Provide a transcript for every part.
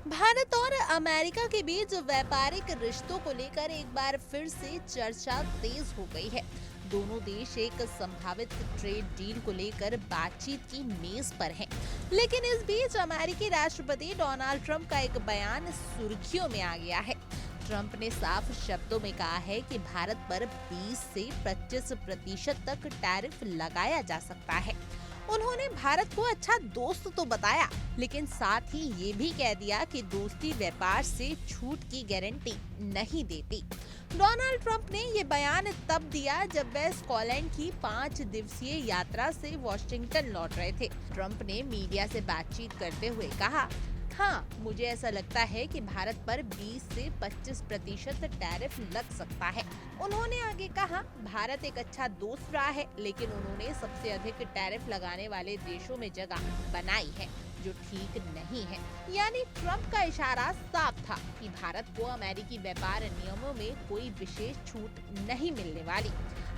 भारत और अमेरिका के बीच व्यापारिक रिश्तों को लेकर एक बार फिर से चर्चा तेज हो गई है। दोनों देश एक संभावित ट्रेड डील को लेकर बातचीत की मेज पर हैं। लेकिन इस बीच अमेरिकी राष्ट्रपति डोनाल्ड ट्रंप का एक बयान सुर्खियों में आ गया है। ट्रंप ने साफ शब्दों में कहा है कि भारत पर 20 से 25% तक टैरिफ लगाया जा सकता है। उन्होंने भारत को अच्छा दोस्त तो बताया, लेकिन साथ ही ये भी कह दिया कि दोस्ती व्यापार से छूट की गारंटी नहीं देती। डोनाल्ड ट्रंप ने ये बयान तब दिया जब वे स्कॉटलैंड की 5 दिवसीय यात्रा से वॉशिंगटन लौट रहे थे। ट्रंप ने मीडिया से बातचीत करते हुए कहा, हाँ, मुझे ऐसा लगता है कि भारत पर 20 से 25% टैरिफ लग सकता है। उन्होंने आगे कहा, भारत एक अच्छा दोस्त रहा है, लेकिन उन्होंने सबसे अधिक टैरिफ लगाने वाले देशों में जगह बनाई है, जो ठीक नहीं है। यानी ट्रंप का इशारा साफ था कि भारत को अमेरिकी व्यापार नियमों में कोई विशेष छूट नहीं मिलने वाली।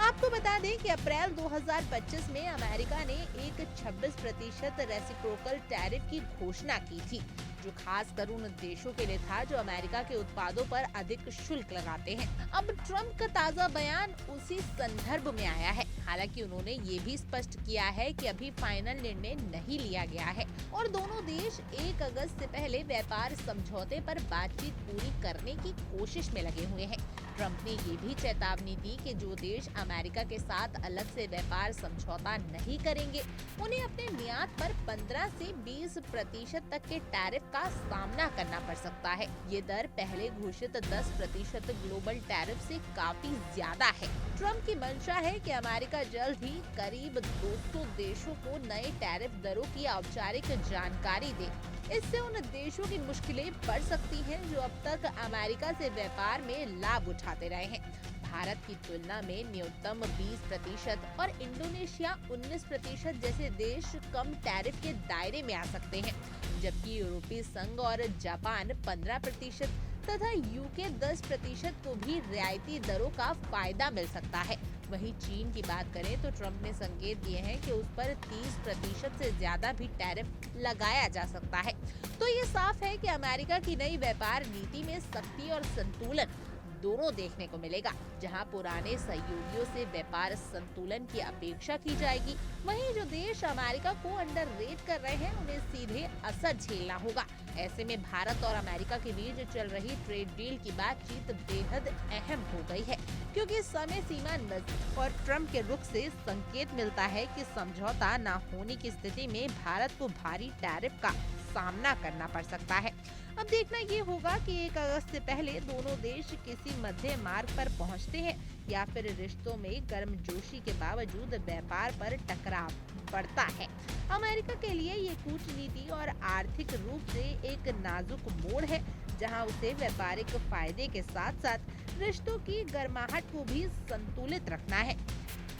आपको बता दें कि अप्रैल 2025 में अमेरिका ने एक 26% रेसिप्रोकल टैरिफ की घोषणा की थी, जो खासकर उन देशों के लिए था जो अमेरिका के उत्पादों पर अधिक शुल्क लगाते हैं। अब ट्रंप का ताजा बयान उसी संदर्भ में आया है। हालांकि उन्होंने ये भी स्पष्ट किया है कि अभी फाइनल निर्णय नहीं लिया गया है और दोनों देश 1 अगस्त से पहले व्यापार समझौते पर बातचीत पूरी करने की कोशिश में लगे हुए हैं। ट्रंप ने ये भी चेतावनी दी कि जो देश अमेरिका के साथ अलग से व्यापार समझौता नहीं करेंगे, उन्हें अपने निर्यात पर 15 से 20% तक के टैरिफ का सामना करना पड़ सकता है। ये दर पहले घोषित 10% ग्लोबल टैरिफ से काफी ज्यादा है। ट्रंप की मंशा है कि अमेरिका जल्द ही करीब 200 देशों को नए टैरिफ दरों की औपचारिक जानकारी दे। इससे उन देशों की मुश्किलें बढ़ सकती हैं जो अब तक अमेरिका से व्यापार में लाभ उठाते रहे हैं। भारत की तुलना में न्यूनतम 20% और इंडोनेशिया 19% जैसे देश कम टैरिफ के दायरे में आ सकते हैं, जबकि यूरोपीय संघ और जापान 15% तथा यूके 10% को भी रियायती दरों का फायदा मिल सकता है। वहीं चीन की बात करें तो ट्रंप ने संकेत दिए हैं कि उस पर 30% से ज्यादा भी टैरिफ लगाया जा सकता है। तो ये साफ है कि अमेरिका की नई व्यापार नीति में सख्ती और संतुलन दोनों देखने को मिलेगा। जहां पुराने सहयोगियों से व्यापार संतुलन की अपेक्षा की जाएगी, वहीं जो देश अमेरिका को अंडर रेट कर रहे हैं उन्हें सीधे असर झेलना होगा। ऐसे में भारत और अमेरिका के बीच चल रही ट्रेड डील की बातचीत बेहद अहम हो गई है, क्योंकि समय सीमा नजदीक और ट्रंप के रुख से संकेत मिलता है कि समझौता न होने की स्थिति में भारत को भारी टैरिफ का सामना करना पड़ सकता है। अब देखना ये होगा कि 1 अगस्त से पहले दोनों देश किसी मध्य मार्ग पर पहुंचते हैं या फिर रिश्तों में गर्मजोशी के बावजूद व्यापार पर टकराव बढ़ता है। अमेरिका के लिए ये कूटनीति और आर्थिक रूप से एक नाजुक मोड़ है, जहां उसे व्यापारिक फायदे के साथ साथ रिश्तों की गर्माहट को भी संतुलित रखना है।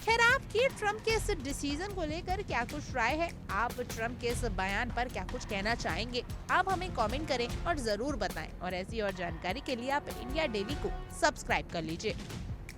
खैर, आपकी ट्रंप के इस डिसीजन को लेकर क्या कुछ राय है? आप ट्रंप के इस बयान पर क्या कुछ कहना चाहेंगे? आप हमें कमेंट करें और जरूर बताएं। और ऐसी और जानकारी के लिए आप इंडिया डेली को सब्सक्राइब कर लीजिए।